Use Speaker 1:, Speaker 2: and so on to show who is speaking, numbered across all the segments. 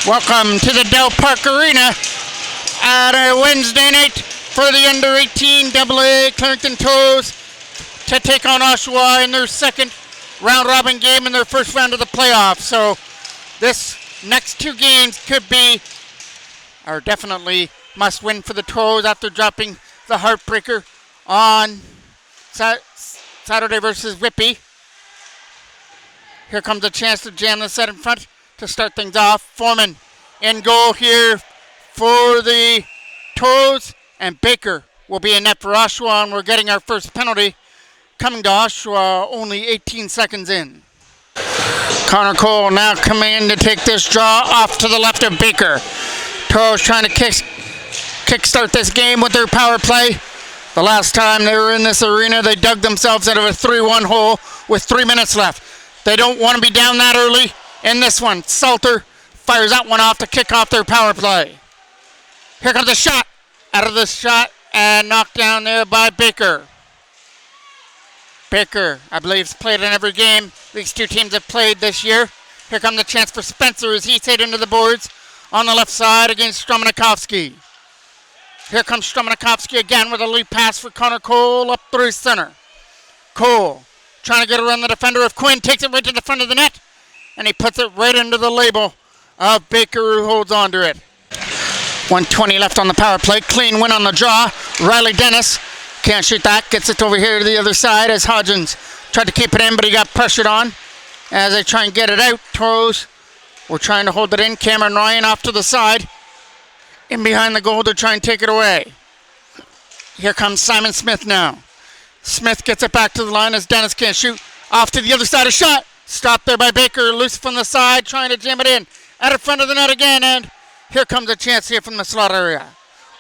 Speaker 1: Welcome to the Dell Park Arena at a Wednesday night for the under 18 AA Clarington Toros to take on Oshawa in their second round robin game in their first round of the playoffs. So this next two games are definitely must win for the Toros after dropping the heartbreaker on Saturday versus Whippy. Here comes a chance to jam the set in front to start things off. Foreman in goal here for the Toros, and Baker will be in net for Oshawa, and we're getting our first penalty coming to Oshawa only 18 seconds in. Connor Cole now coming in to take this draw off to the left of Baker. Toros trying to kickstart this game with their power play. The last time they were in this arena, they dug themselves out of a 3-1 hole with 3 minutes left. They don't want to be down that early in this one. Salter fires that one off to kick off their power play. Here comes a shot. Out of the shot and knocked down there by Baker. Baker, I believe, has played in every game these two teams have played this year. Here comes the chance for Spencer as he's hit into the boards on the left side against Stromanikovsky. Here comes Stromanikovsky again with a lead pass for Connor Cole up through center. Cole trying to get around the defender of Quinn, takes it right to the front of the net, and he puts it right into the label of Baker, who holds on to it. 1:20 left on the power play. Clean win on the draw. Riley Dennis can't shoot that. Gets it over here to the other side as Hodgins tried to keep it in, but he got pressured on as they try and get it out. Toros were trying to hold it in. Cameron Ryan off to the side. In behind the goal to try and take it away. Here comes Simon Smith now. Smith gets it back to the line as Dennis can't shoot. Off to the other side, a shot. Stopped there by Baker. Loose from the side, trying to jam it in. At the front of the net again, and here comes a chance here from the slot area.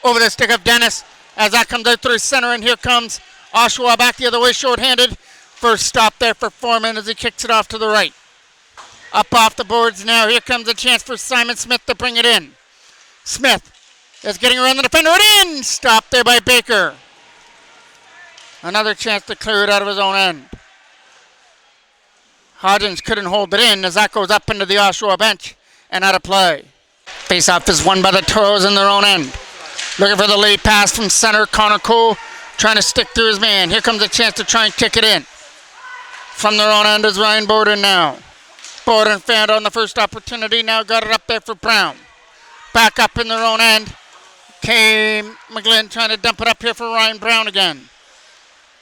Speaker 1: Over the stick of Dennis as that comes out through center, and here comes Oshawa back the other way, short-handed. First stop there for Foreman as he kicks it off to the right. Up off the boards now. Here comes a chance for Simon Smith to bring it in. Smith is getting around the defender and in. Stopped there by Baker. Another chance to clear it out of his own end. Hodgins couldn't hold it in as that goes up into the Oshawa bench and out of play. Face-off is won by the Toros in their own end. Looking for the lead pass from center. Connor Cole trying to stick through his man. Here comes a chance to try and kick it in. From their own end is Ryan Borden now. Borden found on the first opportunity. Now got it up there for Brown. Back up in their own end. Came McGlynn trying to dump it up here for Ryan Brown again.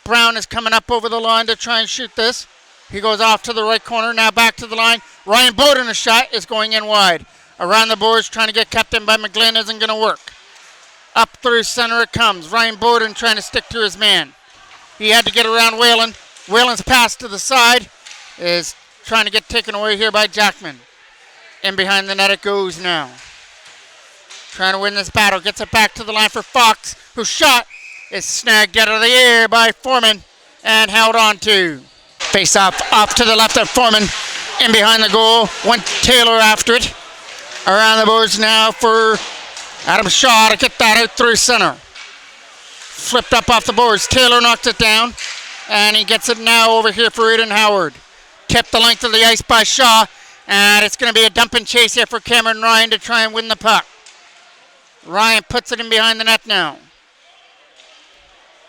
Speaker 1: Brown is coming up over the line to try and shoot this. He goes off to the right corner. Now back to the line. Ryan Borden, a shot is going in wide. Around the boards, trying to get kept in by McGlynn, isn't going to work. Up through center it comes. Ryan Borden trying to stick to his man. He had to get around Whalen. Whalen's pass to the side is trying to get taken away here by Jackman. In behind the net it goes now. Trying to win this battle. Gets it back to the line for Fox, whose shot is snagged out of the air by Foreman and held on to. Face off to the left of Foreman. In behind the goal. Went Taylor after it. Around the boards now for Adam Shaw to get that out through center. Flipped up off the boards. Taylor knocked it down. And he gets it now over here for Aiden Howard. Tipped the length of the ice by Shaw. And it's going to be a dump and chase here for Cameron Ryan to try and win the puck. Ryan puts it in behind the net now.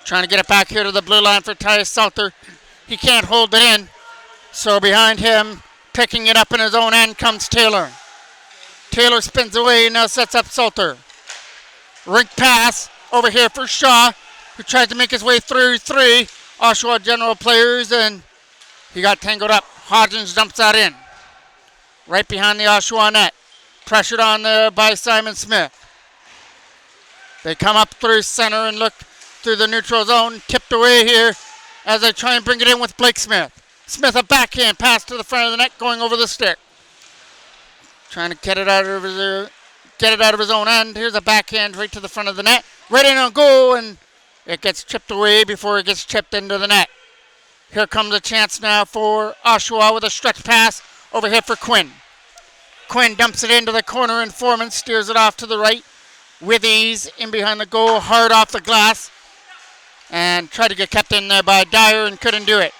Speaker 1: Trying to get it back here to the blue line for Tyus Salter. He can't hold it in. So behind him, picking it up in his own end, comes Taylor. Taylor spins away and now sets up Salter. Rink pass over here for Shaw, who tried to make his way through three Oshawa General players, and he got tangled up. Hodgins dumps that in. Right behind the Oshawa net. Pressured on there by Simon Smith. They come up through center and look through the neutral zone. Tipped away here as they try and bring it in with Blake Smith. Smith, a backhand pass to the front of the net, going over the stick. Trying to get it out of his own end. Here's a backhand right to the front of the net. Right in on goal, and it gets chipped away before it gets chipped into the net. Here comes a chance now for Oshawa with a stretch pass over here for Quinn. Quinn dumps it into the corner, and Foreman steers it off to the right with ease. In behind the goal, hard off the glass. And tried to get kept in there by Dyer and couldn't do it.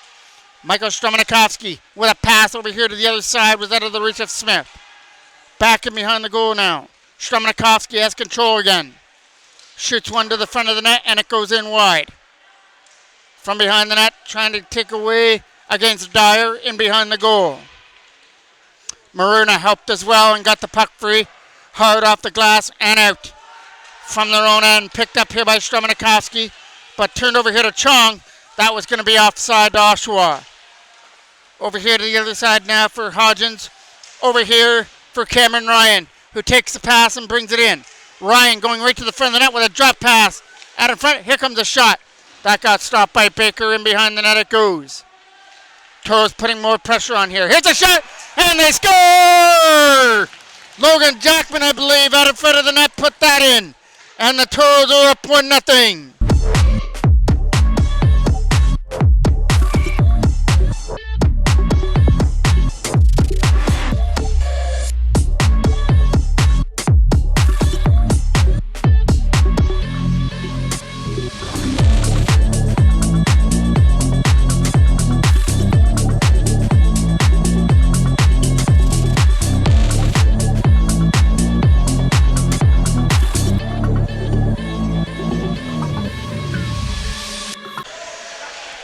Speaker 1: Michael Stromanikovsky with a pass over here to the other side was out of the reach of Smith. Back in behind the goal now. Strumanikovsky has control again. Shoots one to the front of the net, and it goes in wide. From behind the net, trying to take away against Dyer in behind the goal. Maruna helped as well and got the puck free. Hard off the glass and out. From their own end, picked up here by Strumanikovsky, but turned over here to Chong. That was going to be offside to Oshawa. Over here to the other side now for Hodgins. Over here for Cameron Ryan, who takes the pass and brings it in. Ryan going right to the front of the net with a drop pass. Out in front, here comes a shot. That got stopped by Baker, and behind the net it goes. Toros putting more pressure on here. Here's a shot, and they score! Logan Jackman, I believe, out in front of the net, put that in. And the Toros are up 1-0.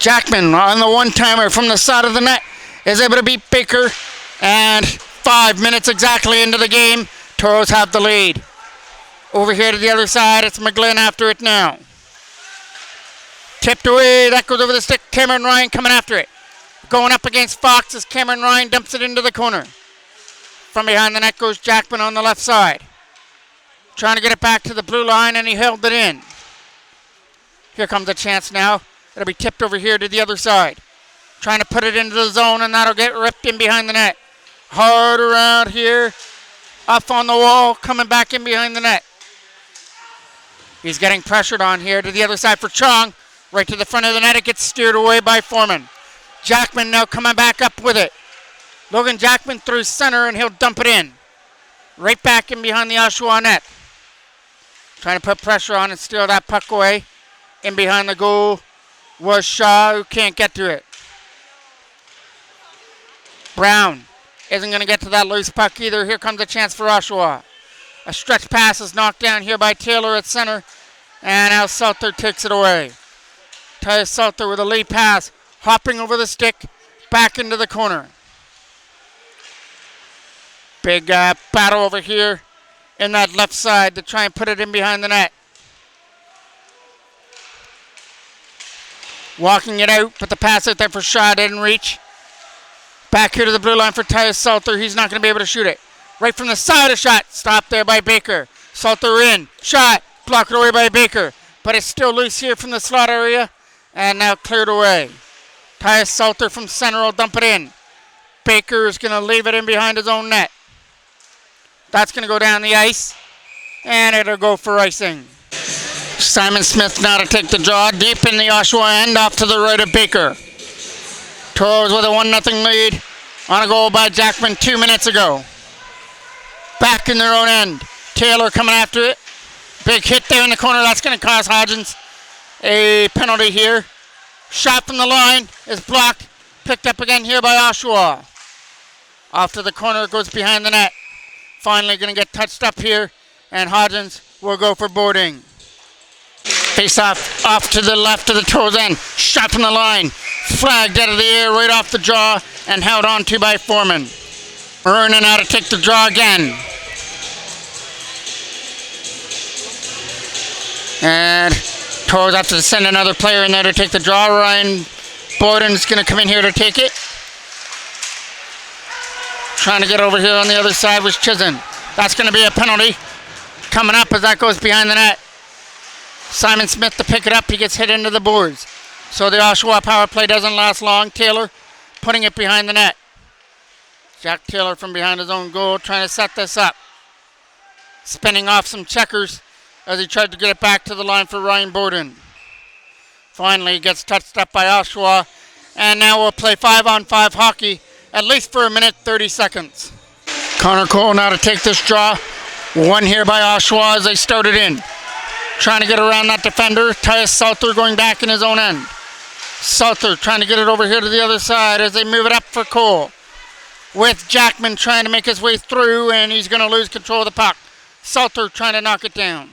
Speaker 1: Jackman on the one-timer from the side of the net is able to beat Baker, and 5 minutes exactly into the game, Toros have the lead. Over here to the other side, it's McGlynn after it now. Tipped away, that goes over the stick. Cameron Ryan coming after it. Going up against Fox as Cameron Ryan dumps it into the corner. From behind the net goes Jackman on the left side. Trying to get it back to the blue line, and he held it in. Here comes a chance now. It'll be tipped over here to the other side. Trying to put it into the zone, and that'll get ripped in behind the net. Hard around here. Up on the wall, coming back in behind the net. He's getting pressured on here to the other side for Chong. Right to the front of the net, it gets steered away by Foreman. Jackman now coming back up with it. Logan Jackman through center, and he'll dump it in. Right back in behind the Oshawa net. Trying to put pressure on and steal that puck away. In behind the goal was Shaw, who can't get to it. Brown isn't going to get to that loose puck either. Here comes a chance for Oshawa. A stretch pass is knocked down here by Taylor at center, and now Salter takes it away. Tyus Salter with a lead pass, hopping over the stick, back into the corner. Big battle over here in that left side to try and put it in behind the net. Walking it out, but the pass out there for Shaw didn't reach. Back here to the blue line for Tyus Salter. He's not going to be able to shoot it. Right from the side, a shot. Stopped there by Baker. Salter in. Shot. Blocked away by Baker. But it's still loose here from the slot area. And now cleared away. Tyus Salter from center will dump it in. Baker is going to leave it in behind his own net. That's going to go down the ice. And it'll go for icing. Simon Smith now to take the draw deep in the Oshawa end off to the right of Baker. Toros with a 1-0 lead on a goal by Jackman 2 minutes ago. Back in their own end. Taylor coming after it. Big hit there in the corner. That's going to cost Hodgins a penalty here. Shot from the line is blocked. Picked up again here by Oshawa. Off to the corner, it goes behind the net. Finally going to get touched up here, and Hodgins will go for boarding. Face off to the left of the Toros end. Shot from the line. Flagged out of the air right off the jaw and held on to by Foreman. Maruna now to take the draw again. And Toros have to send another player in there to take the draw. Ryan Borden's going to come in here to take it. Trying to get over here on the other side was Chisholm. That's going to be a penalty. Coming up as that goes behind the net. Simon Smith to pick it up. He gets hit into the boards. So the Oshawa power play doesn't last long. Taylor putting it behind the net. Jack Taylor from behind his own goal trying to set this up. Spinning off some checkers as he tried to get it back to the line for Ryan Borden. Finally, he gets touched up by Oshawa. And now we'll play 5-on-5 hockey, at least for a minute, 30 seconds. Connor Cole now to take this draw. One here by Oshawa as they started in. Trying to get around that defender. Tyus Salter going back in his own end. Salter trying to get it over here to the other side as they move it up for Cole. with Jackman trying to make his way through, and he's going to lose control of the puck. Salter trying to knock it down.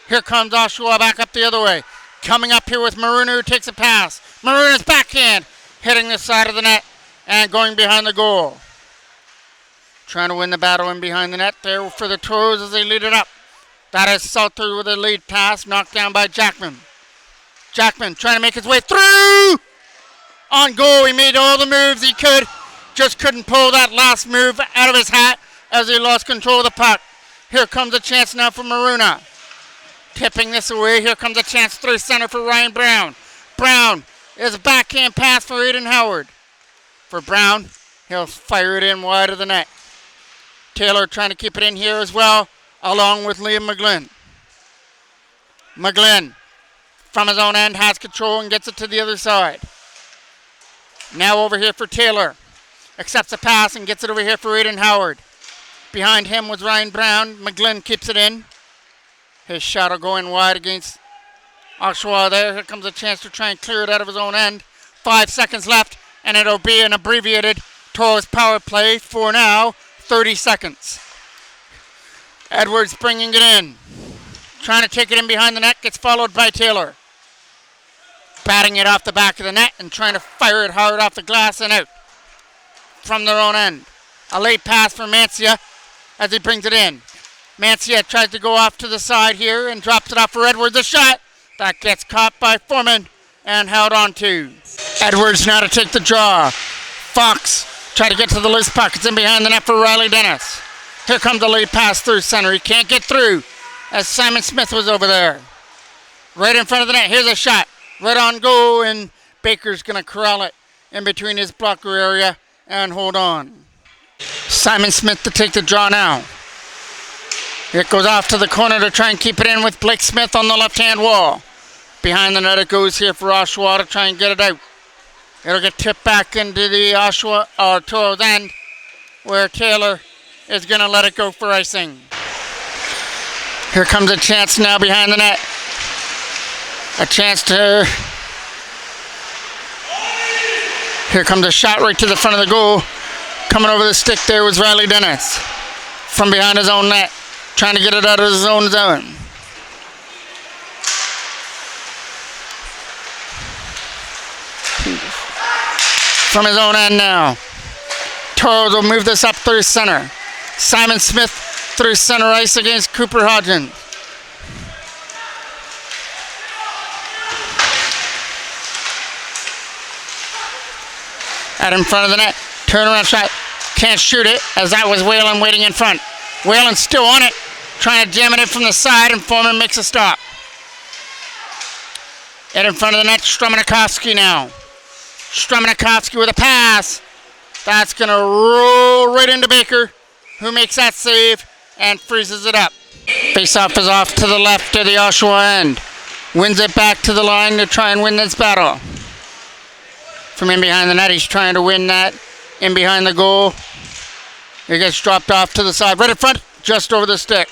Speaker 1: Here comes Oshawa back up the other way. Coming up here with Maruna, who takes a pass. Maruna's backhand hitting the side of the net and going behind the goal. Trying to win the battle in behind the net there for the Toros as they lead it up. That is Salter with a lead pass, knocked down by Jackman. Jackman trying to make his way through. On goal, he made all the moves he could. Just couldn't pull that last move out of his hat as he lost control of the puck. Here comes a chance now for Maruna. Tipping this away. Here comes a chance through center for Ryan Brown. Brown is a backhand pass for Aiden Howard. For Brown, he'll fire it in wide of the net. Taylor trying to keep it in here as well, along with Liam McGlynn. McGlynn, from his own end, has control and gets it to the other side. Now over here for Taylor. Accepts a pass and gets it over here for Aiden Howard. Behind him was Ryan Brown. McGlynn keeps it in. His shot will go in wide against Oshawa there. Here comes a chance to try and clear it out of his own end. 5 seconds left, and it'll be an abbreviated Toros power play for now 30 seconds. Edwards bringing it in. Trying to take it in behind the net. Gets followed by Taylor. Batting it off the back of the net and trying to fire it hard off the glass and out from their own end. A late pass for Mancia as he brings it in. Mancia tries to go off to the side here and drops it off for Edwards. A shot that gets caught by Foreman and held on to. Edwards now to take the draw. Fox try to get to the loose puck. It's in behind the net for Riley Dennis. Here comes a late pass through center. He can't get through as Simon Smith was over there. Right in front of the net. Here's a shot. Right on goal, and Baker's going to corral it in between his blocker area and hold on. Simon Smith to take the draw now. It goes off to the corner to try and keep it in with Blake Smith on the left-hand wall. Behind the net it goes here for Oshawa to try and get it out. It'll get tipped back into the Oshawa Toros end, where Taylor is going to let it go for icing. Here comes a chance now behind the net. A chance to... Here comes a shot right to the front of the goal. Coming over the stick there was Riley Dennis. From behind his own net. Trying to get it out of his own zone. From his own end now. Toros will move this up through center. Simon Smith through center ice against Cooper Hodgins. Out in front of the net. Turnaround shot. Can't shoot it as that was Whalen waiting in front. Whalen still on it. Trying to jam it in from the side, and Foreman makes a stop. Out in front of the net. Strumanikovsky now. Strumanikovsky with a pass. That's going to roll right into Baker, who makes that save and freezes it up. Face-off is off to the left of the Oshawa end. Wins it back to the line to try and win this battle. From in behind the net, he's trying to win that in behind the goal. It gets dropped off to the side, right in front, just over the stick.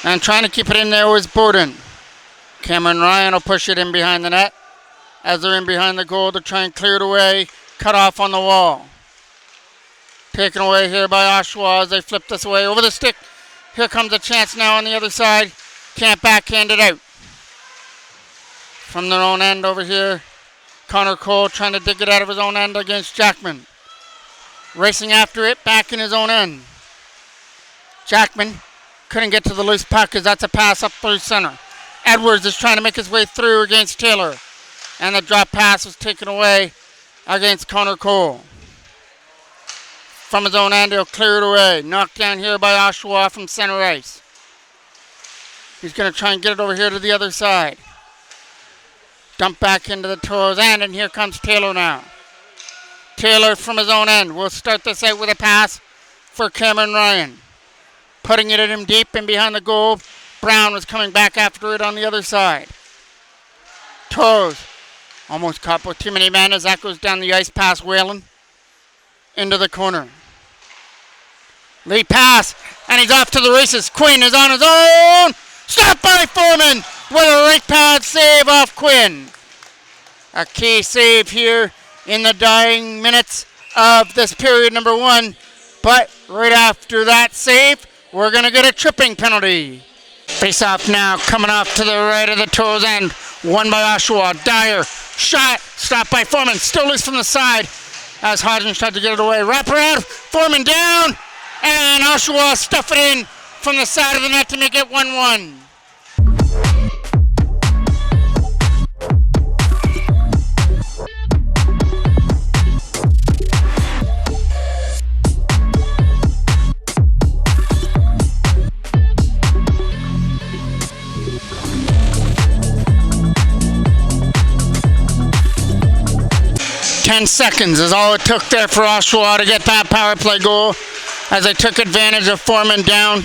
Speaker 1: And trying to keep it in there was Borden. Cameron Ryan will push it in behind the net as they're in behind the goal to try and clear it away. Cut off on the wall. Taken away here by Oshawa as they flip this away over the stick. Here comes a chance now on the other side. Can't backhand it out. From their own end over here, Connor Cole trying to dig it out of his own end against Jackman. Racing after it, back in his own end. Jackman couldn't get to the loose puck as that's a pass up through center. Edwards is trying to make his way through against Taylor. And the drop pass was taken away against Connor Cole. From his own end, he'll clear it away. Knocked down here by Oshawa from center ice. He's going to try and get it over here to the other side. Dump back into the Toros end, and here comes Taylor now. Taylor from his own end will start this out with a pass for Cameron Ryan. Putting it in him deep and behind the goal. Brown was coming back after it on the other side. Toros almost caught with too many men as that goes down the ice past Whalen into the corner. Lead pass, and he's off to the races. Quinn is on his own. Stopped by Foreman with a right pad save off Quinn. A key save here in the dying minutes of this period number one But right after that save, we're going to get a tripping penalty. Face off now, coming off to the right of the Toros end. Won by Oshawa. Dyer, shot, stopped by Foreman. Still loose from the side as Hodgins tried to get it away. Wrap around, Foreman down, and Oshawa stuff it in from the side of the net to make it 1-1. Seconds is all it took there for Oshawa to get that power play goal as they took advantage of Foreman down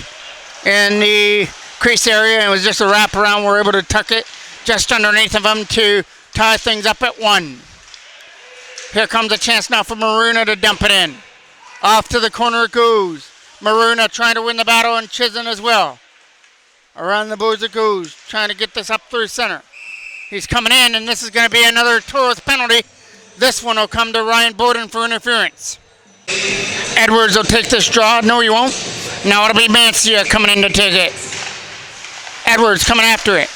Speaker 1: in the crease area, and it was just a wraparound. We're able to tuck it just underneath of them to tie things up at 1. Here comes a chance now for Maruna to dump it in. Off to the corner it goes. Maruna trying to win the battle, and Chisholm as well. Around the boards it goes, trying to get this up through center. He's coming in, and this is going to be another Toros penalty. This one will come to Ryan Bowden for interference. Edwards will take this draw. No, he won't. Now it'll be Mancia coming in to take it. Edwards coming after it.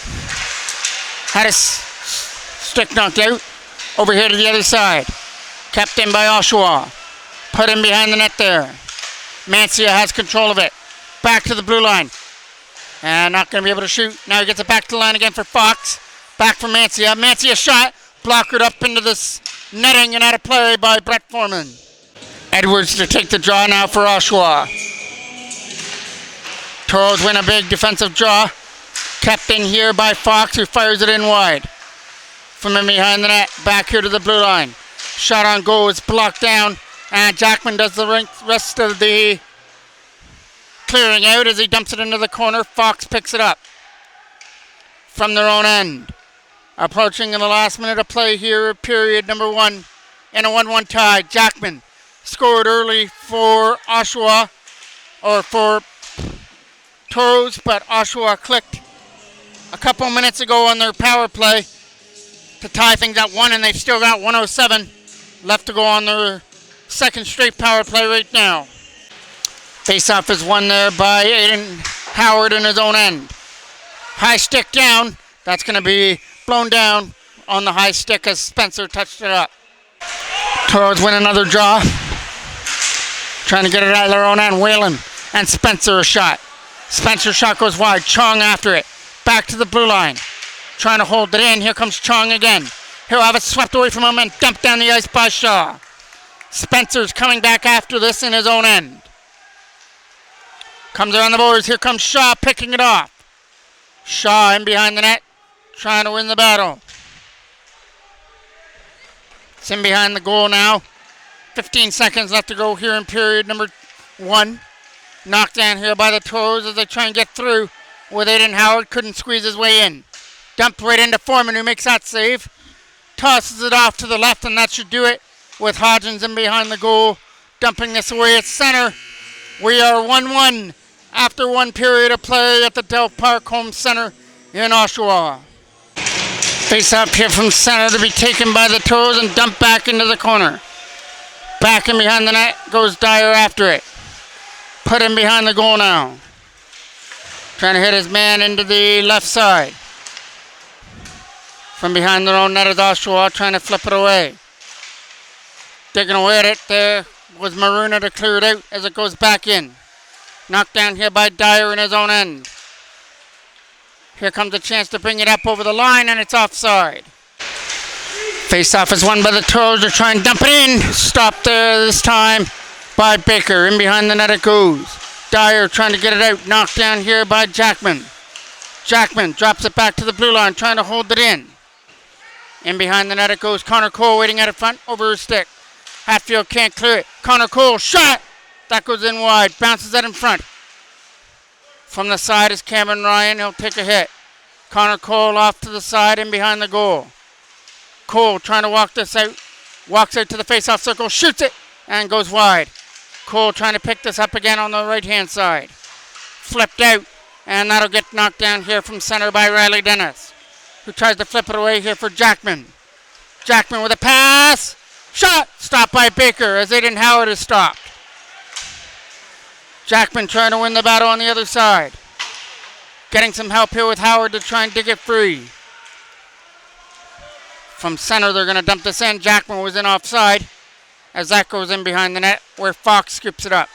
Speaker 1: Had his stick knocked out. Over here to the other side. Kept in by Oshawa. Put him behind the net there. Mancia has control of it. Back to the blue line. And not going to be able to shoot. Now he gets it back to the line again for Fox. Back for Mancia. Mancia shot. Blockered up into this netting and out of play by Brett Foreman. Edwards to take the draw now for Oshawa. Toros win a big defensive draw. Kept in here by Fox, who fires it in wide. From in behind the net, back here to the blue line. Shot on goal is blocked down, and Jackman does the rest of the clearing out as he dumps it into the corner. Fox picks it up from their own end. Approaching in the last minute of play here, period number 1 in a 1-1 tie. Jackman scored early for Oshawa, or for Toros, but Oshawa clicked a couple minutes ago on their power play to tie things at 1, and they've still got 107 left to go on their second straight power play right now. Face-off is won there by Aiden Howard in his own end. High stick down. That's going to be blown down on the high stick as Spencer touched it up. Toros win another draw. Trying to get it out of their own end. Whalen and Spencer a shot. Spencer's shot goes wide. Chong after it. Back to the blue line. Trying to hold it in. Here comes Chong again. He'll have it swept away from him and dumped down the ice by Shaw. Spencer's coming back after this in his own end. Comes around the boards. Here comes Shaw picking it off. Shaw in behind the net. Trying to win the battle. It's in behind the goal now. 15 seconds left to go here in period number 1. Knocked down here by the Toros as they try and get through with Aiden Howard. Couldn't squeeze his way in. Dumped right into Foreman, who makes that save. Tosses it off to the left, and that should do it with Hodgins in behind the goal. Dumping this away at center. We are 1-1 after 1 period of play at the Dell Park Home Center in Oshawa. Face up here from center to be taken by the Toros and dumped back into the corner. Back in behind the net goes Dyer after it. Put him behind the goal now. Trying to hit his man into the left side. From behind their own net is Oshawa trying to flip it away. Digging away at it there was Maruna to clear it out as it goes back in. Knocked down here by Dyer in his own end. Here comes a chance to bring it up over the line, and it's offside. Face-off is won by the Toros. They're trying to dump it in. Stopped there this time by Baker. In behind the net it goes. Dyer trying to get it out. Knocked down here by Jackman. Jackman drops it back to the blue line, trying to hold it in. In behind the net it goes. Connor Cole waiting at it front over his stick. Hatfield can't clear it. Connor Cole shot. That goes in wide. Bounces it in front. From the side is Cameron Ryan. He'll take a hit. Connor Cole off to the side and behind the goal. Cole trying to walk this out. Walks out to the face-off circle. Shoots it and goes wide. Cole trying to pick this up again on the right-hand side. Flipped out. And that'll get knocked down here from center by Riley Dennis, who tries to flip it away here for Jackman. Jackman with a pass. Shot. Stopped by Baker as Aiden Howard is stopped. Jackman trying to win the battle on the other side. Getting some help here with Howard to try and dig it free. From center, they're going to dump this in. Jackman was in offside as that goes in behind the net where Fox scoops it up.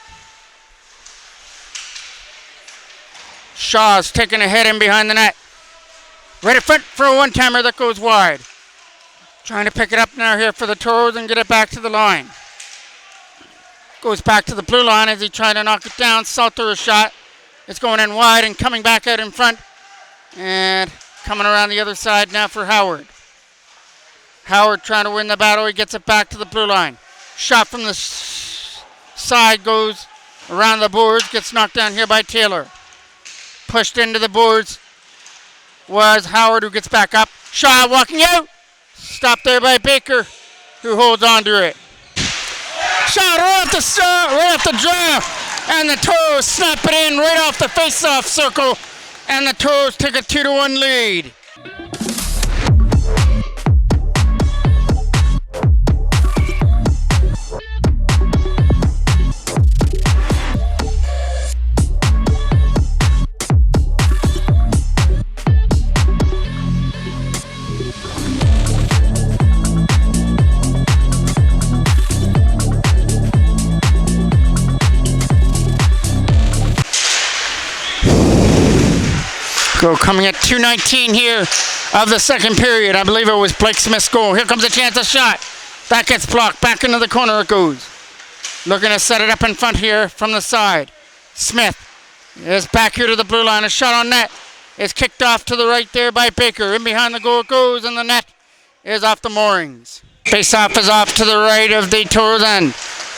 Speaker 1: Shaw's taking a hit in behind the net. Right in front for a one-timer that goes wide. Trying to pick it up now here for the Toros and get it back to the line. Goes back to the blue line as he tried to knock it down. Salter a shot. It's going in wide and coming back out in front. And coming around the other side now for Howard. Howard trying to win the battle. He gets it back to the blue line. Shot from the side goes around the boards. Gets knocked down here by Taylor. Pushed into the boards was Howard, who gets back up. Shaw walking out. Stopped there by Baker, who holds on to it. Shot right off the draw. And the Toros snap it in right off the face-off circle. And the Toros take a 2-1 lead. Coming at 2:19 here of the second period. I believe it was Blake Smith's goal. Here comes a chance, a shot. That gets blocked. Back into the corner it goes. Looking to set it up in front here from the side. Smith is back here to the blue line. A shot on net is kicked off to the right there by Baker. In behind the goal it goes, and the net is off the moorings. Face-off is off to the right of the Toros end.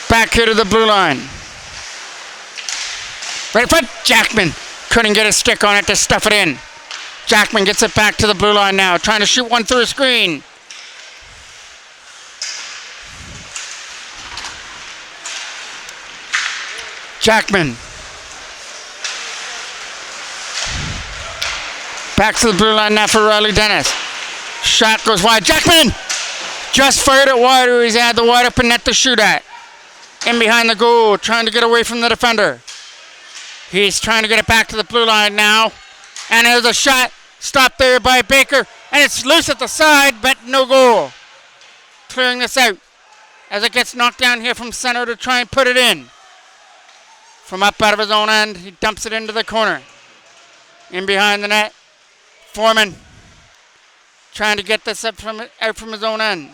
Speaker 1: Back here to the blue line. Right in front, Jackman. Couldn't get a stick on it to stuff it in. Jackman gets it back to the blue line now, trying to shoot one through a screen. Jackman. Back to the blue line now for Riley Dennis. Shot goes wide. Jackman just fired it wide, or he's had the wide open net to shoot at. In behind the goal, trying to get away from the defender. He's trying to get it back to the blue line now. And there's a shot stopped there by Baker. And it's loose at the side, but no goal. Clearing this out as it gets knocked down here from center to try and put it in. From up out of his own end, he dumps it into the corner. In behind the net, Foreman trying to get this out from his own end.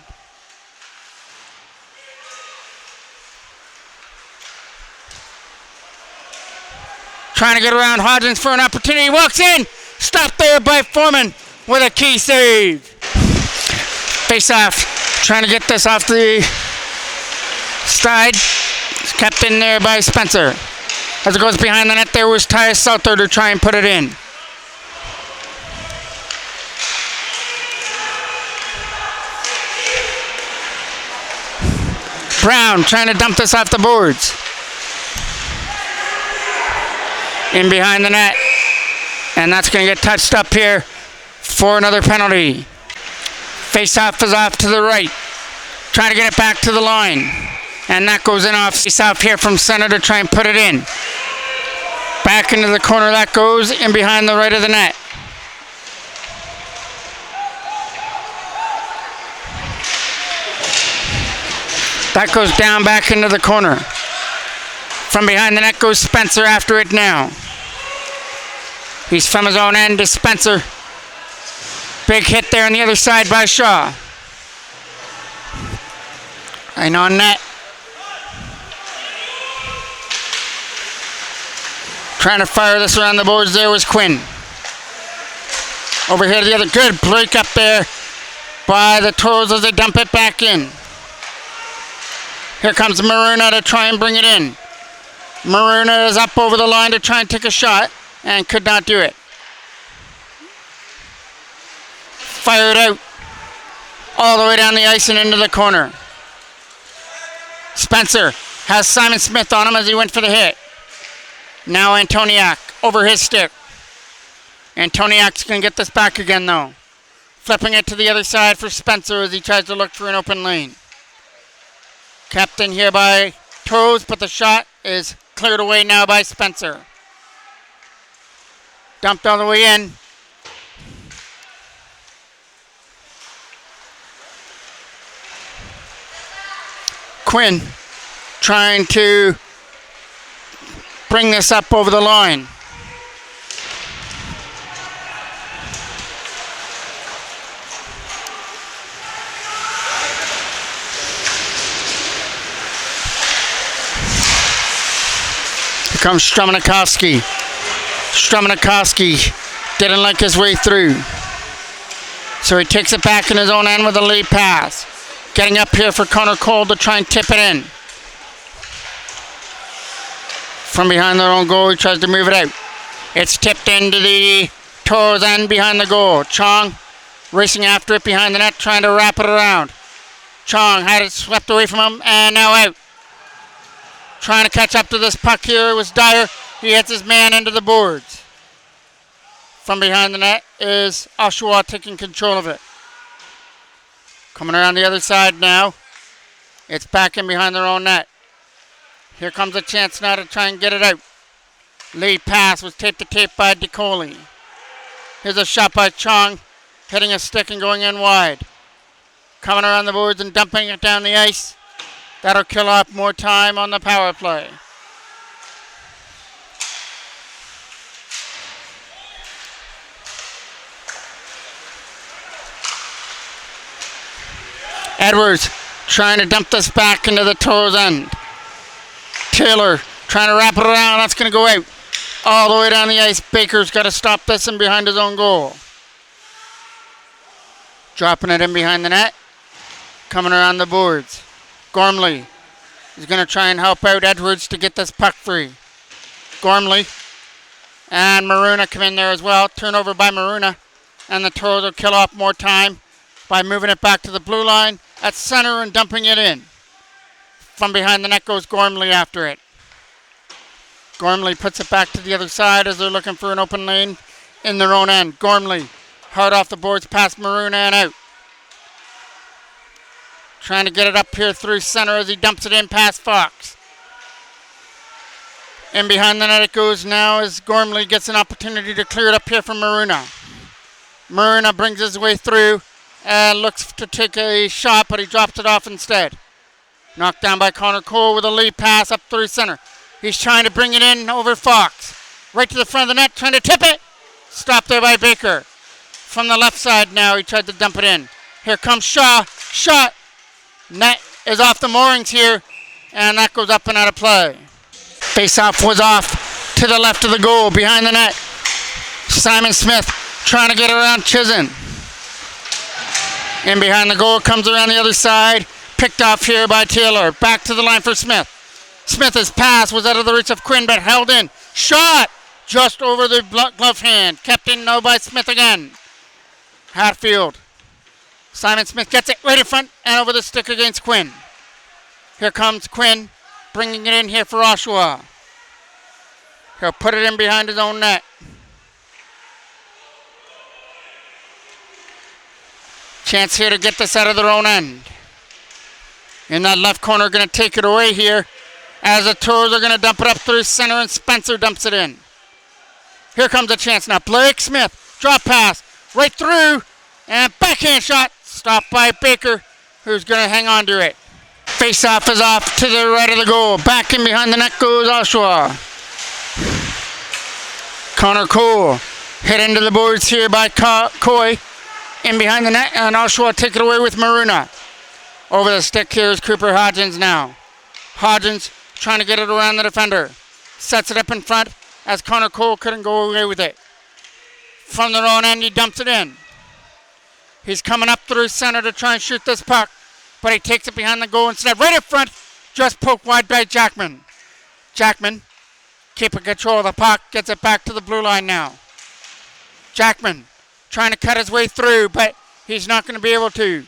Speaker 1: Trying to get around Hodgins for an opportunity. Walks in. Stopped there by Foreman with a key save. Face off. Trying to get this off the side. It's kept in there by Spencer. As it goes behind the net, there was Tyus Salter to try and put it in. Brown trying to dump this off the boards. In behind the net. And that's going to get touched up here for another penalty. Face-off is off to the right. Trying to get it back to the line. And that goes in off. Face-off here from center to try and put it in. Back into the corner that goes in behind the right of the net. That goes down back into the corner. From behind the net goes Spencer after it now. He's from his own end to Spencer. Big hit there on the other side by Shaw. And on net. Trying to fire this around the boards there was Quinn. Over here to the other. Good break up there by the Toros as they dump it back in. Here comes Maruna to try and bring it in. Maruna is up over the line to try and take a shot and could not do it. Fired out all the way down the ice and into the corner. Spencer has Simon Smith on him as he went for the hit. Now Antoniak over his stick. Antoniak's going to get this back again though. Flipping it to the other side for Spencer as he tries to look for an open lane. Kept in here by Toros, but the shot is cleared away now by Spencer. Dumped all the way in. Quinn trying to bring this up over the line. Here comes Stramenikowski. Stramenikowski didn't like his way through. So he takes it back in his own end with a lead pass. Getting up here for Connor Cole to try and tip it in. From behind their own goal, he tries to move it out. It's tipped into the Toros end behind the goal. Chong racing after it behind the net, trying to wrap it around. Chong had it swept away from him and now out. Trying to catch up to this puck here. It was Dyer. He hits his man into the boards. From behind the net is Oshawa taking control of it. Coming around the other side now. It's back in behind their own net. Here comes a chance now to try and get it out. Lead pass was tape to tape by DeColey. Here's a shot by Chong, hitting a stick and going in wide. Coming around the boards and dumping it down the ice. That'll kill off more time on the power play. Edwards trying to dump this back into the Toros end. Taylor trying to wrap it around. That's going to go out. All the way down the ice. Baker's got to stop this in behind his own goal. Dropping it in behind the net. Coming around the boards. Gormley is going to try and help out Edwards to get this puck free. Gormley and Maruna come in there as well. Turnover by Maruna. And the Toros will kill off more time by moving it back to the blue line at center and dumping it in. From behind the net goes Gormley after it. Gormley puts it back to the other side as they're looking for an open lane in their own end. Gormley hard off the boards past Maruna and out. Trying to get it up here through center as he dumps it in past Fox. And behind the net it goes now as Gormley gets an opportunity to clear it up here from Maruna. Maruna brings his way through and looks to take a shot, but he drops it off instead. Knocked down by Connor Cole with a lead pass up through center. He's trying to bring it in over Fox. Right to the front of the net, trying to tip it. Stopped there by Baker. From the left side now, he tried to dump it in. Here comes Shaw. Shot. Net is off the moorings here, and that goes up and out of play. Face-off was off to the left of the goal, behind the net. Simon Smith trying to get around Chisholm. In behind the goal, comes around the other side. Picked off here by Taylor. Back to the line for Smith. Smith's pass was out of the reach of Quinn, but held in. Shot! Just over the glove hand. Kept in now by Smith again. Hatfield. Simon Smith gets it right in front and over the stick against Quinn. Here comes Quinn, bringing it in here for Oshawa. He'll put it in behind his own net. Chance here to get this out of their own end. In that left corner, going to take it away here as the Toros are going to dump it up through center and Spencer dumps it in. Here comes a chance now. Blake Smith, drop pass, right through, and backhand shot. Stopped by Baker, who's going to hang on to it. Face-off is off to the right of the goal. Back in behind the net goes Oshawa. Connor Cole hit into the boards here by Coy. In behind the net, and Oshawa take it away with Maruna. Over the stick here is Cooper Hodgins now. Hodgins trying to get it around the defender. Sets it up in front as Connor Cole couldn't go away with it. From their own end, he dumps it in. He's coming up through center to try and shoot this puck, but he takes it behind the goal instead. Right in front, just poked wide by Jackman. Jackman keeping control of the puck, gets it back to the blue line now. Jackman trying to cut his way through, but he's not going to be able to.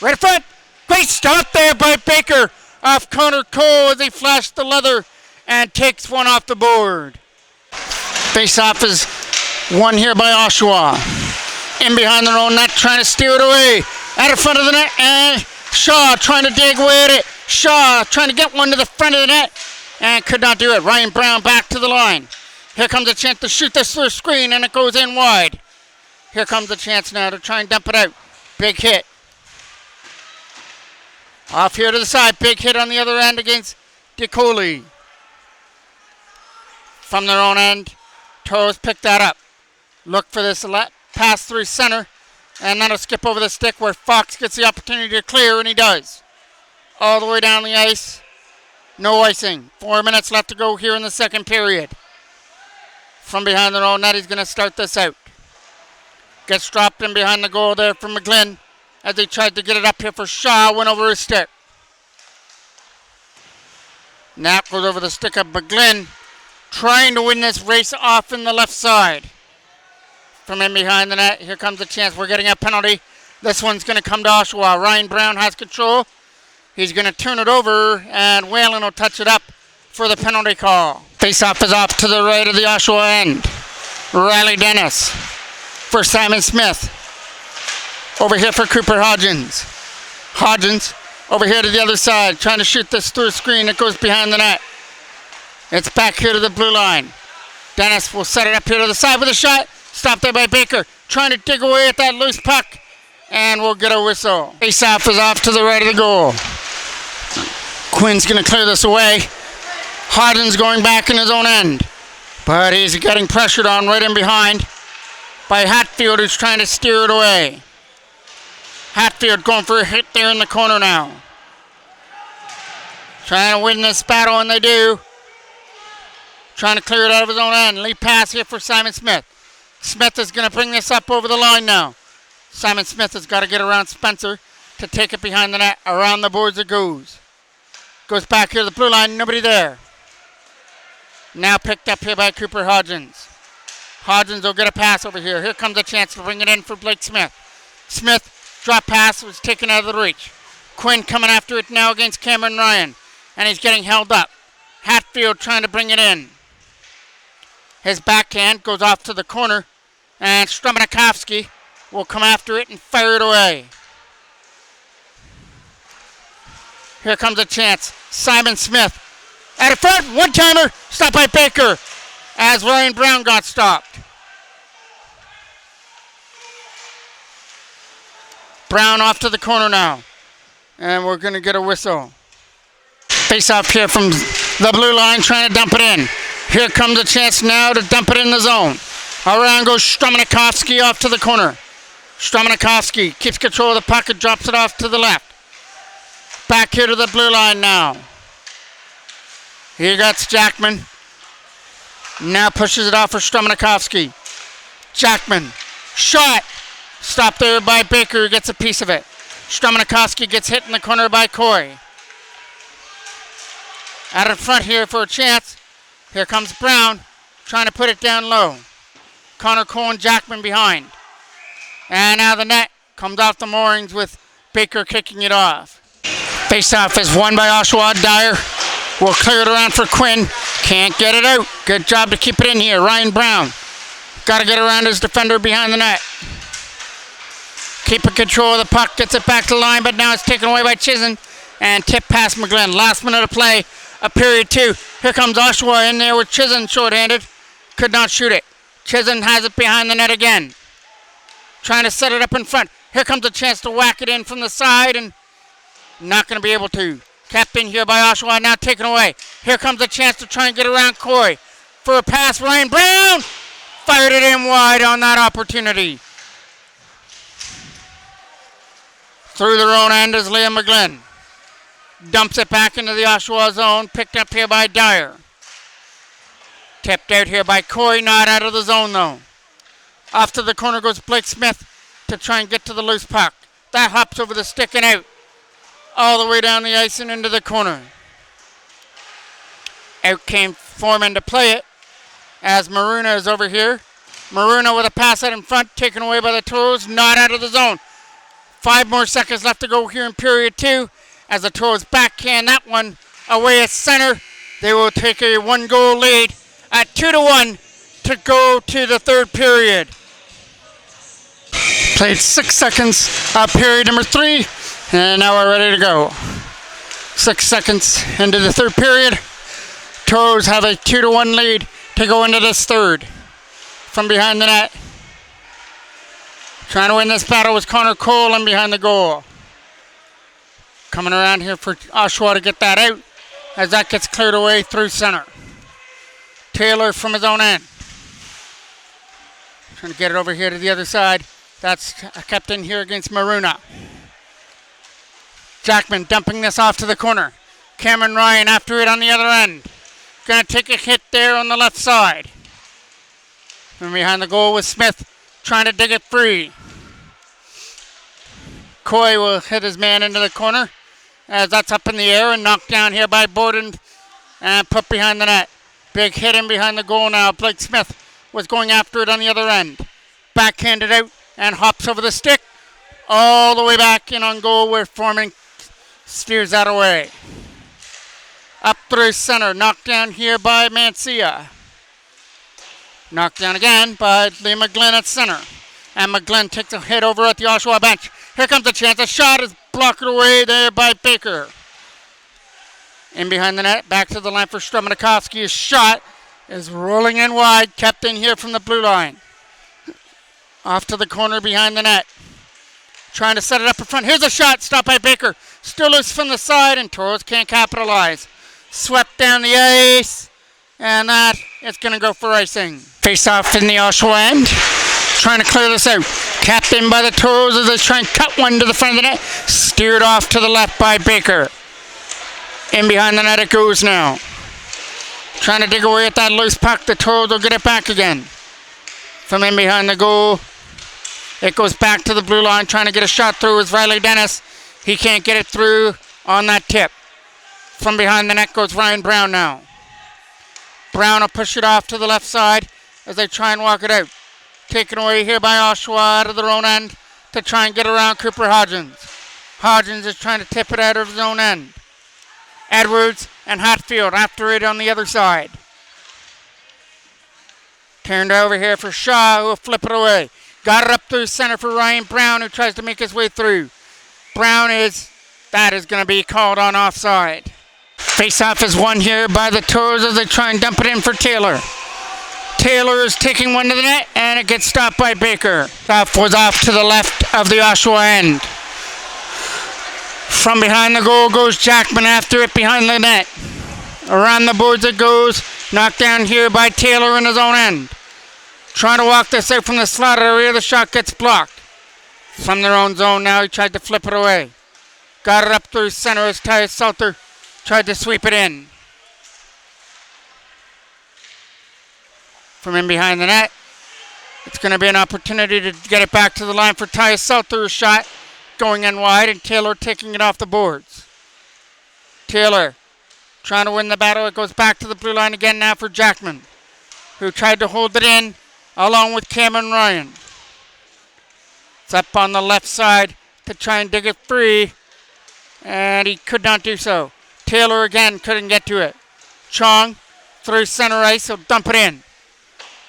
Speaker 1: Right in front. Great stop there by Baker off Connor Cole as he flashed the leather and takes one off the board. Face-off is won here by Oshawa. In behind their own net, trying to steer it away. Out in front of the net, and Shaw trying to dig away at it. Shaw trying to get one to the front of the net, and could not do it. Ryan Brown back to the line. Here comes a chance to shoot this through screen, and it goes in wide. Here comes a chance now to try and dump it out. Big hit. Off here to the side. Big hit on the other end against DeCooley. From their own end, Toros pick that up. Look for this pass through center, and then a skip over the stick where Fox gets the opportunity to clear, and he does. All the way down the ice. No icing. 4 minutes left to go here in the second period. From behind their own net, he's going to start this out. Gets dropped in behind the goal there from McGlynn as he tried to get it up here for Shaw. Went over his stick. Knapp goes over the stick of McGlynn, trying to win this race off in the left side. From in behind the net, here comes a chance. We're getting a penalty. This one's going to come to Oshawa. Ryan Brown has control. He's going to turn it over, and Whalen will touch it up for the penalty call. Face-off is off to the right of the Oshawa end. Riley Dennis for Simon Smith. Over here for Cooper Hodgins. Hodgins over here to the other side, trying to shoot this through a screen that goes behind the net. It's back here to the blue line. Dennis will set it up here to the side with a shot. Stopped there by Baker, trying to dig away at that loose puck, and we'll get a whistle. Face-off is off to the right of the goal. Quinn's going to clear this away. Hodgins going back in his own end, but he's getting pressured on right in behind by Hatfield, who's trying to steer it away. Hatfield going for a hit there in the corner now. Trying to win this battle, and they do. Trying to clear it out of his own end. Lead pass here for Simon Smith. Smith is going to bring this up over the line now. Simon Smith has got to get around Spencer to take it behind the net. Around the boards it goes. Goes back here to the blue line. Nobody there. Now picked up here by Cooper Hodgins. Hodgins will get a pass over here. Here comes a chance to bring it in for Blake Smith. Smith, drop pass, was taken out of the reach. Quinn coming after it now against Cameron Ryan. And he's getting held up. Hatfield trying to bring it in. His backhand goes off to the corner. And Strumanikovsky will come after it and fire it away. Here comes a chance. Simon Smith at a front, one-timer, stopped by Baker as Ryan Brown got stopped. Brown off to the corner now, and we're going to get a whistle. Face off here from the blue line, trying to dump it in. Here comes a chance now to dump it in the zone. Around goes Strumanikovsky off to the corner. Strumanikovsky keeps control of the puck and drops it off to the left. Back here to the blue line now. Here got Jackman. Now pushes it off for Strumanikovsky. Jackman. Shot. Stopped there by Baker, who gets a piece of it. Strumanikovsky gets hit in the corner by Coy. Out in front here for a chance. Here comes Brown, trying to put it down low. Connor Cole and Jackman behind. And now the net comes off the moorings with Baker kicking it off. Face-off is won by Oshawa. Dyer will clear it around for Quinn. Can't get it out. Good job to keep it in here. Ryan Brown. Got to get around his defender behind the net. Keeping control of the puck. Gets it back to the line, but now it's taken away by Chizen. And tipped past McGlynn. Last minute of play of period 2. Here comes Oshawa in there with Chizen short-handed. Could not shoot it. Chizen has it behind the net again. Trying to set it up in front. Here comes a chance to whack it in from the side, and not going to be able to. Kept in here by Oshawa, now taken away. Here comes a chance to try and get around Coy. For a pass, Ryan Brown fired it in wide on that opportunity. Through their own end is Liam McGlynn. Dumps it back into the Oshawa zone, picked up here by Dyer. Tipped out here by Coy, not out of the zone though. Off to the corner goes Blake Smith to try and get to the loose puck. That hops over the stick and out. All the way down the ice and into the corner. Out came Foreman to play it as Maruna is over here. Maruna with a pass out in front, taken away by the Toros, not out of the zone. 5 more seconds left to go here in period 2 as the Toros backhand that one away at center. They will take a 1-goal lead at 2-1 to go to the third period. Played 6 seconds of period number 3, and now we're ready to go. 6 seconds into the third period. Toros have a 2-1 lead to go into this third. From behind the net. Trying to win this battle was Connor Cole in behind the goal. Coming around here for Oshawa to get that out as that gets cleared away through center. Taylor from his own end. Trying to get it over here to the other side. That's kept in here against Maruna. Jackman dumping this off to the corner. Cameron Ryan after it on the other end. Gonna take a hit there on the left side. From behind the goal was Smith trying to dig it free. Coy will hit his man into the corner as that's up in the air and knocked down here by Borden and put behind the net. Big hit in behind the goal now. Blake Smith was going after it on the other end. Backhanded out and hops over the stick. All the way back in on goal where Foreman steers that away. Up through center. Knocked down here by Mancia. Knocked down again by Lee McGlynn at center. And McGlynn takes a hit over at the Oshawa bench. Here comes the chance. A shot is blocked away there by Baker. In behind the net. Back to the line for Strumanikovsky. His shot is rolling in wide. Kept in here from the blue line. Off to the corner behind the net. Trying to set it up in front. Here's a shot. Stopped by Baker. Still loose from the side. And Toros can't capitalize. Swept down the ice. And that is going to go for icing. Face off in the Oshawa end. Trying to clear this out. Capped in by the Toros as they try and cut one to the front of the net. Steered off to the left by Baker. In behind the net it goes now. Trying to dig away at that loose puck. The Toros will get it back again. From in behind the goal. It goes back to the blue line. Trying to get a shot through is Riley Dennis. He can't get it through on that tip. From behind the net goes Ryan Brown now. Brown will push it off to the left side as they try and walk it out. Taken away here by Oshawa out of their own end to try and get around Cooper Hodgins. Hodgins is trying to tip it out of his own end. Edwards and Hatfield after it on the other side. Turned over here for Shaw, who will flip it away. Got it up through center for Ryan Brown, who tries to make his way through. That is going to be called on offside. Face-off is won here by the Toros as they try and dump it in for Taylor. Taylor is taking one to the net, and it gets stopped by Baker. That was off to the left of the Oshawa end. From behind the goal goes Jackman after it behind the net. Around the boards it goes. Knocked down here by Taylor in his own end. Trying to walk this out from the slot area. The shot gets blocked. From their own zone now, he tried to flip it away. Got it up through center as Tyus Salter tried to sweep it in. From in behind the net, it's going to be an opportunity to get it back to the line for Tyus Salter's shot. Going in wide and Taylor taking it off the boards. Taylor trying to win the battle. It goes back to the blue line again now for Jackman, who tried to hold it in along with Cameron Ryan. It's up on the left side to try and dig it free, and he could not do so. Taylor again couldn't get to it. Chong through center ice, he'll dump it in.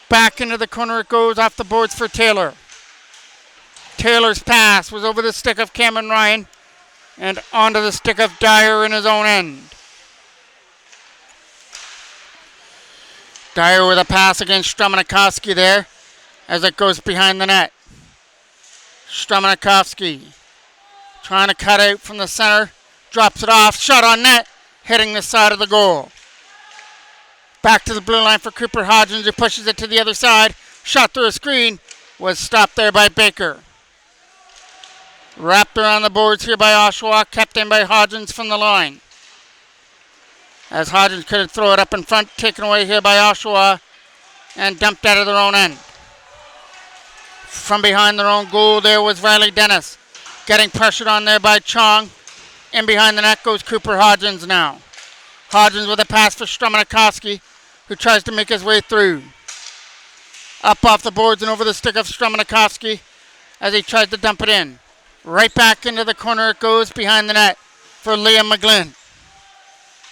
Speaker 1: Back into the corner it goes off the boards for Taylor. Taylor's pass was over the stick of Cameron Ryan and onto the stick of Dyer in his own end. Dyer with a pass against Strumanikovsky there as it goes behind the net. Strumanikovsky trying to cut out from the center. Drops it off. Shot on net. Hitting the side of the goal. Back to the blue line for Cooper Hodgins, who pushes it to the other side. Shot through a screen. Was stopped there by Baker. Wrapped around the boards here by Oshawa. Kept in by Hodgins from the line. As Hodgins could throw it up in front. Taken away here by Oshawa. And dumped out of their own end. From behind their own goal there was Riley Dennis. Getting pressured on there by Chong. In behind the net goes Cooper Hodgins now. Hodgins with a pass for Strumanikovsky, who tries to make his way through. Up off the boards and over the stick of Strumanikovsky as he tries to dump it in. Right back into the corner it goes behind the net for Liam McGlynn.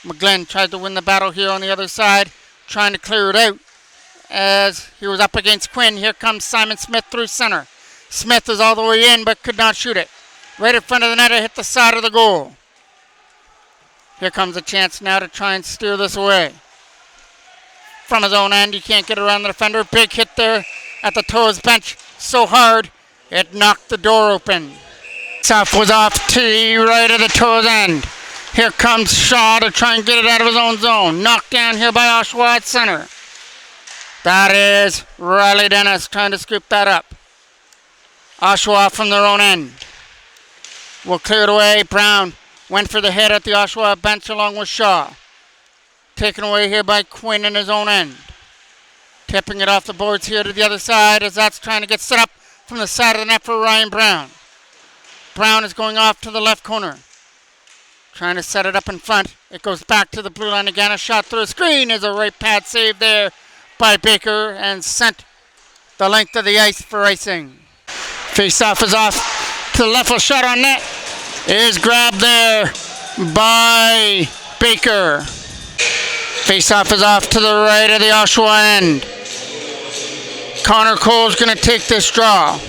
Speaker 1: McGlynn tried to win the battle here on the other side, trying to clear it out as he was up against Quinn. Here comes Simon Smith through center. Smith is all the way in but could not shoot it. Right in front of the net, it hit the side of the goal. Here comes a chance now to try and steer this away. from his own end. He can't get around the defender. Big hit there at the Toros bench. So hard, it knocked the door open. Soft was off to the right of the Toros end. Here comes Shaw to try and get it out of his own zone. Knocked down here by Oshawa at center. That is Riley Dennis trying to scoop that up. Oshawa from their own end will clear it away. Brown went for the hit at the Oshawa bench along with Shaw. Taken away here by Quinn in his own end. Tipping it off the boards here to the other side as that's trying to get set up from the side of the net for Ryan Brown. Brown is going off to the left corner. Trying to set it up in front. It goes back to the blue line again. A shot through the screen is a right pad save there by Baker and sent the length of the ice for icing. Face-off is off to the left. A shot on net is grabbed there by Baker. Face-off is off to the right of the Oshawa end. Connor Cole's going to take this draw.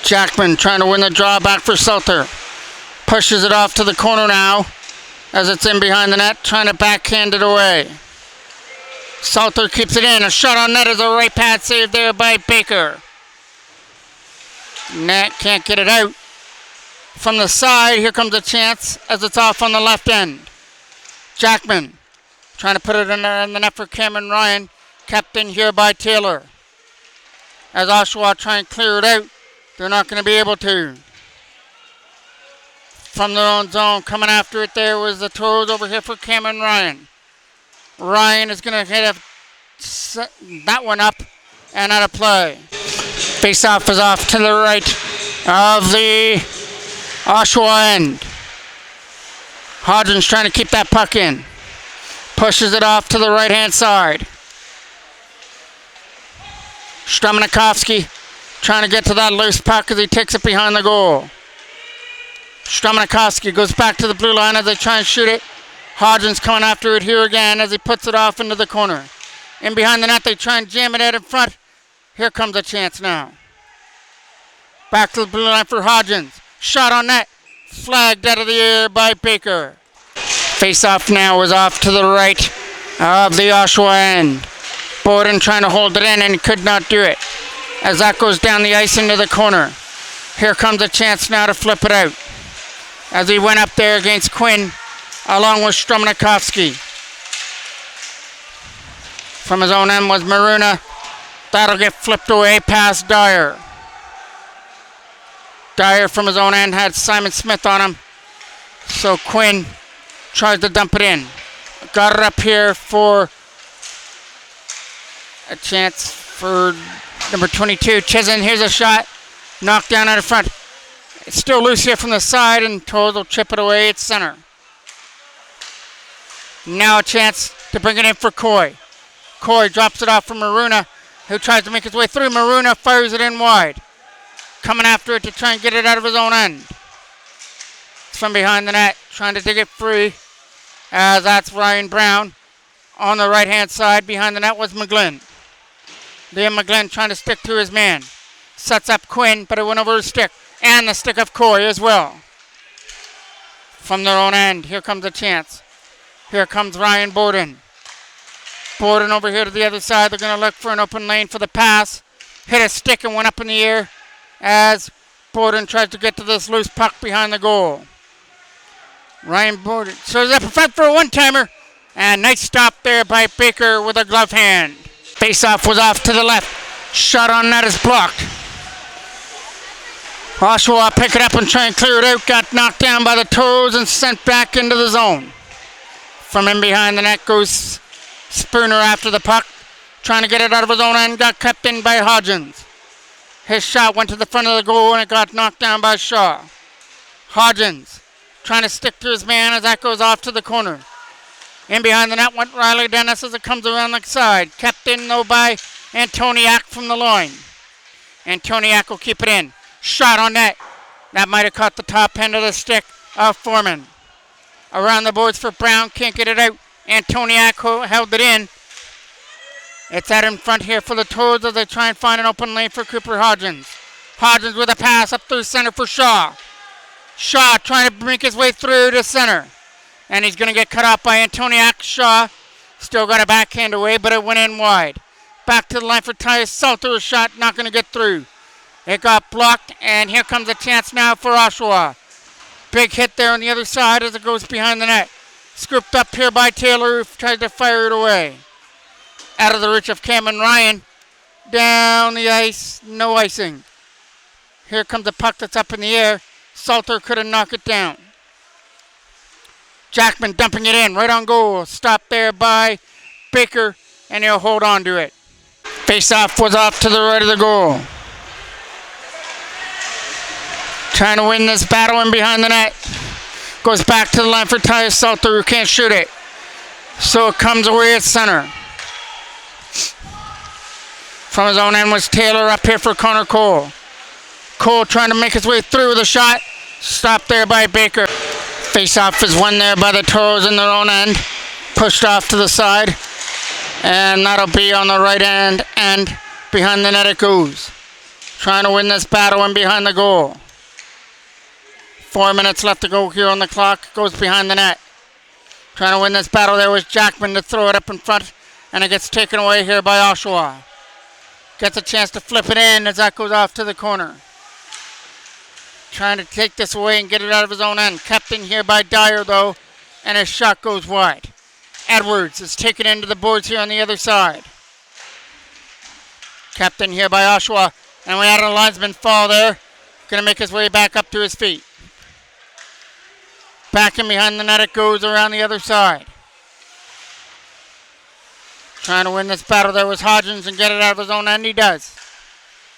Speaker 1: Jackman trying to win the draw back for Salter. Pushes it off to the corner now as it's in behind the net, trying to backhand it away. Salter keeps it in. A shot on net is a right pad save there by Baker. Net can't get it out. From the side, here comes a chance as it's off on the left end. Jackman trying to put it in the net for Cameron Ryan. Kept in here by Taylor. As Oshawa try and clear it out, they're not going to be able to. From their own zone, coming after it there was the Toros over here for Cameron Ryan. Ryan is going to hit that one up and out of play. Face-off is off to the right of the Oshawa end. Hodgins trying to keep that puck in. Pushes it off to the right-hand side. Strumanikovsky trying to get to that loose puck as he takes it behind the goal. Strumanikovsky goes back to the blue line as they try and shoot it. Hodgins coming after it here again as he puts it off into the corner. In behind the net, they try and jam it out in front. Here comes a chance now. Back to the blue line for Hodgins. Shot on net. Flagged out of the air by Baker. Face-off now is off to the right of the Oshawa end. Bowden trying to hold it in and could not do it. As that goes down the ice into the corner. Here comes a chance now to flip it out. As he went up there against Quinn along with Strumanikovsky. From his own end was Maruna. That'll get flipped away past Dyer. Dyer from his own end had Simon Smith on him. So Quinn tries to dump it in. Got it up here for a chance for number 22, Chizen. Here's a shot. Knocked down out of front. It's still loose here from the side, and Toros will chip it away at center. Now a chance to bring it in for Coy. Coy drops it off for Maruna, who tries to make his way through. Maruna fires it in wide. Coming after it to try and get it out of his own end. It's from behind the net, trying to dig it free. As that's Ryan Brown. On the right-hand side, behind the net was McGlynn. Liam McGlynn trying to stick to his man. Sets up Quinn, but it went over his stick. And the stick of Coy as well. From their own end, here comes a chance. Here comes Ryan Bowden. Bowden over here to the other side. They're going to look for an open lane for the pass. Hit a stick and went up in the air as Bowden tries to get to this loose puck behind the goal. Ryan Bowden shows up in front for a one-timer. And nice stop there by Baker with a glove hand. Face-off was off to the left. Shot on net is blocked. Oshawa pick it up and try and clear it out. Got knocked down by the Toros and sent back into the zone. From in behind the net goes Spooner after the puck. Trying to get it out of his own end. Got kept in by Hodgins. His shot went to the front of the goal and it got knocked down by Shaw. Hodgins trying to stick to his man as that goes off to the corner. In behind the net went Riley Dennis as it comes around the side. Kept in though by Antoniak from the line. Antoniak will keep it in. Shot on net. That might have caught the top end of the stick of Foreman. Around the boards for Brown. Can't get it out. Antoniak held it in. It's out in front here for the Toros as they try and find an open lane for Cooper Hodgins. Hodgins with a pass up through center for Shaw. Shaw trying to make his way through to center. And he's going to get cut off by Antoniak. Shaw still got a backhand away, but it went in wide. Back to the line for Tyus Salter. A shot not going to get through. It got blocked, and here comes a chance now for Oshawa. Big hit there on the other side as it goes behind the net. Scooped up here by Taylor, who tried to fire it away. Out of the reach of Cameron Ryan. Down the ice, no icing. Here comes a puck that's up in the air. Salter couldn't knock it down. Jackman dumping it in, right on goal. Stopped there by Baker, and he'll hold on to it. Face-off was off to the right of the goal. Trying to win this battle in behind the net. Goes back to the line for Tyus Salter, who can't shoot it. So it comes away at center. From his own end was Taylor up here for Connor Cole. Cole trying to make his way through with a shot. Stopped there by Baker. Face-off is won there by the Toros in their own end. Pushed off to the side. And that'll be on the right end, and behind the net it goes. Trying to win this battle in behind the goal. 4 minutes left to go here on the clock. Goes behind the net. Trying to win this battle there was Jackman to throw it up in front, and it gets taken away here by Oshawa. Gets a chance to flip it in as that goes off to the corner. Trying to take this away and get it out of his own end. Kept in here by Dyer though, and his shot goes wide. Edwards is taken into the boards here on the other side. Kept in here by Oshawa, and we had a linesman fall there. Going to make his way back up to his feet. Back in behind the net it goes around the other side. Trying to win this battle there was Hodgins and get it out of his own end. He does.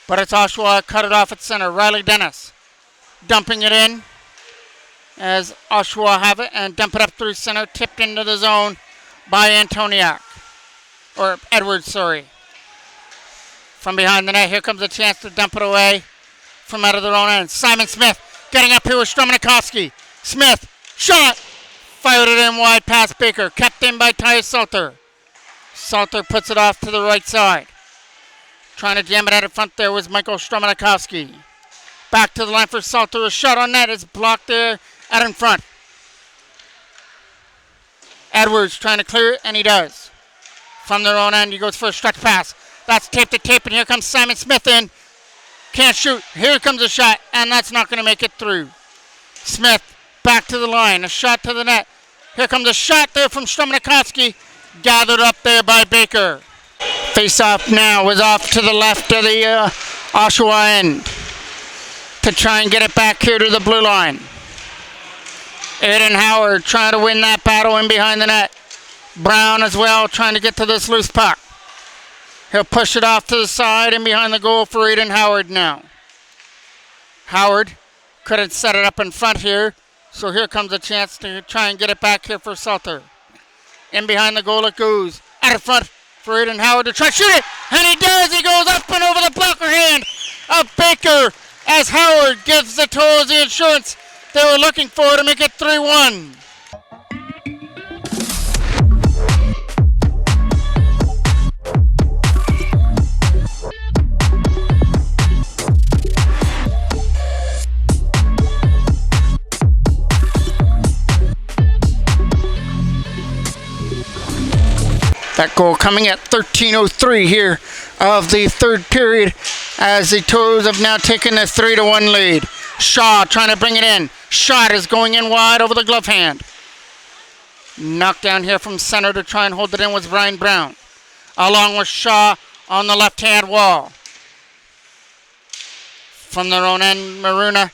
Speaker 1: But it's Oshawa, cut it off at center. Riley Dennis dumping it in as Oshawa have it and dump it up through center. Tipped into the zone by Antoniak. Or Edwards, sorry. From behind the net, here comes a chance to dump it away from out of their own end. Simon Smith getting up here with Stromanikowski. Smith, shot! Fired it in wide past Baker. Kept in by Tyus Salter. Salter puts it off to the right side. Trying to jam it out in front there was Michael Stromanikowski. Back to the line for Salter. A shot on net is blocked there out in front. Edwards trying to clear it, and he does. From their own end, he goes for a stretch pass. That's tape to tape, and here comes Simon Smith in. Can't shoot. Here comes a shot, and that's not going to make it through. Smith back to the line. A shot to the net. Here comes a shot there from Stromanikowski. Gathered up there by Baker. Face-off now was off to the left of the Oshawa end to try and get it back here to the blue line. Aiden Howard trying to win that battle in behind the net. Brown as well trying to get to this loose puck. He'll push it off to the side and behind the goal for Aiden Howard now. Howard couldn't set it up in front here, so here comes a chance to try and get it back here for Salter. In behind the goal it goes. Out in front for Aiden Howard to try to shoot it. And he does. He goes up and over the blocker hand of Baker as Howard gives the Toros the insurance they were looking for to make it 3-1. That goal coming at 13:03 here of the third period as the Toros have now taken a 3-1 lead. Shaw trying to bring it in. Shot is going in wide over the glove hand. Knocked down here from center to try and hold it in was Ryan Brown. Along with Shaw on the left-hand wall. From their own end, Maruna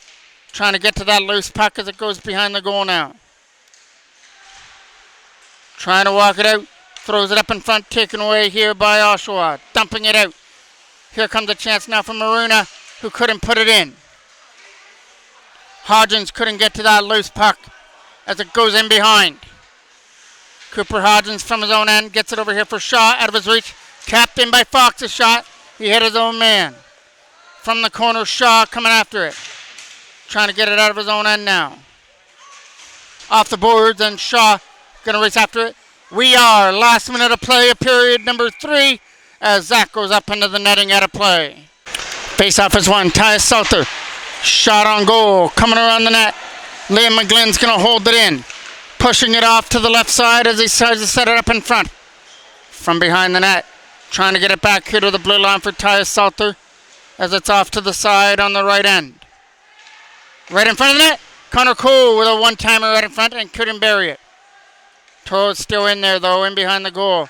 Speaker 1: trying to get to that loose puck as it goes behind the goal now. Trying to walk it out. Throws it up in front, taken away here by Oshawa. Dumping it out. Here comes a chance now from Maruna, who couldn't put it in. Hodgins couldn't get to that loose puck as it goes in behind. Cooper Hodgins from his own end gets it over here for Shaw, out of his reach. Capped in by Fox, a shot. He hit his own man. From the corner, Shaw coming after it. Trying to get it out of his own end now. Off the boards, and Shaw going to race after it. We are last minute of play of period number 3 as Zach goes up into the netting out of play. Face-off is won. Tyus Salter. Shot on goal. Coming around the net. Liam McGlynn's going to hold it in. pushing it off to the left side as he tries to set it up in front. From behind the net. Trying to get it back here to the blue line for Tyus Salter as it's off to the side on the right end. Right in front of the net. Connor Cole with a one-timer right in front and couldn't bury it. Toros still in there though, in behind the goal.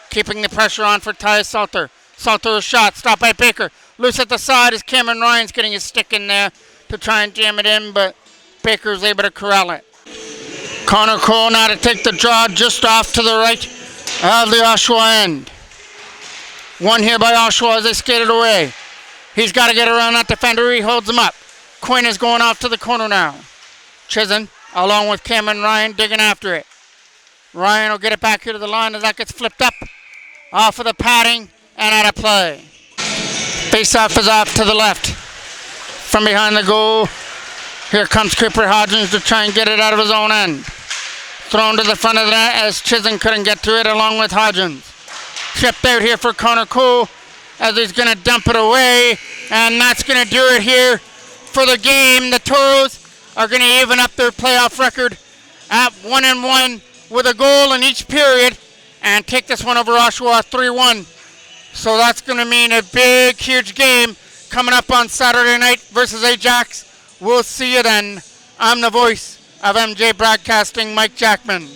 Speaker 1: Keeping the pressure on for Tyus Salter. Salter a shot, stopped by Baker. Loose at the side as Cameron Ryan's getting his stick in there to try and jam it in, but Baker's able to corral it. Connor Cole now to take the draw just off to the right of the Oshawa end. One here by Oshawa as they skated away. He's got to get around that defender. He holds him up. Quinn is going off to the corner now. Chisholm, along with Cameron Ryan, digging after it. Ryan will get it back here to the line as that gets flipped up. Off of the padding and out of play. Face-off is off to the left. From behind the goal, here comes Cooper Hodgins to try and get it out of his own end. Thrown to the front of the net as Chisholm couldn't get to it along with Hodgins. Chipped out here for Connor Cole as he's going to dump it away. And that's going to do it here for the game. The Toros are going to even up their playoff record at 1-1 with a goal in each period and take this one over Oshawa 3-1. So that's going to mean a big, huge game coming up on Saturday night versus Ajax. We'll see you then. I'm the voice of MJ Broadcasting, Mike Jackman.